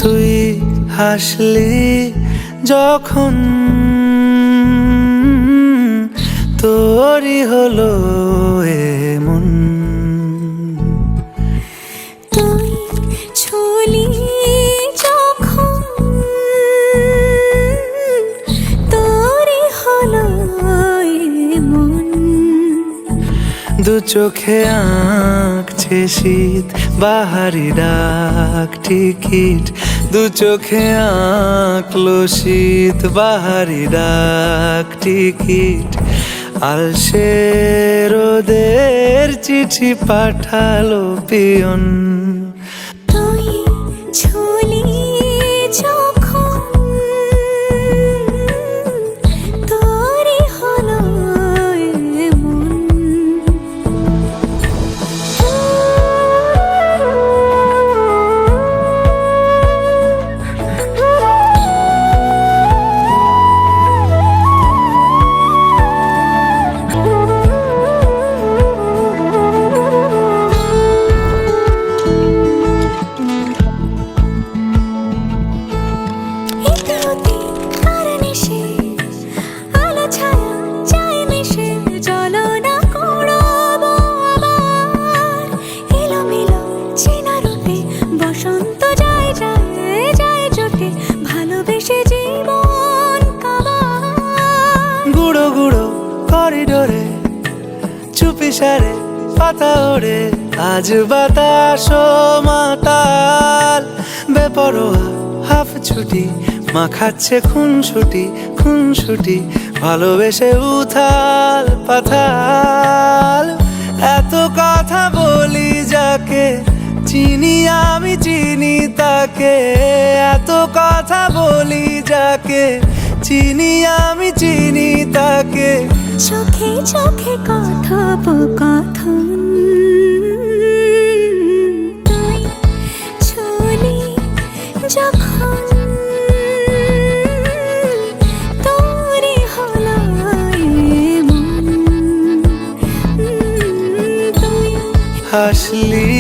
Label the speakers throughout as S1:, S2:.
S1: তুই হাসলি যখন তোরই হলো এমন,
S2: তুই ছুলি যখন তোরই হলো এমন।
S1: দু চোখে আঁকছে শীত বাহারি ডাক টিকিট, দু চোখে আঁকলো শীত বাহারি ডাক টিকিট। আলসে রোদের চিঠি পাঠালো পিয়ন,
S2: তুই ছুলি যখন তোরই হলো এমন।
S1: গুঁড়ো গুঁড়ো করিডোরে চুপি সারে পাতা ওড়ে, আজ বাতাস মাতাল বেপরোয়া হাফ ছুটি, মাখাচ্ছে খুনসুটি খুনসুটি, ভালোবেসে উথাল পাথাল। এত কথা বলি যাকে চিনি আমি চিনি তাকে, এত কথা বলি যাকে চিনি আমি চিনি তাকে।
S2: চোখে চোখে কথোপকথন, তুই ছুলি যখন তোরই হলো এমন। তুই
S1: হাসলি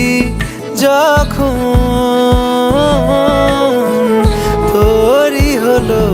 S1: যখন তোরই হলো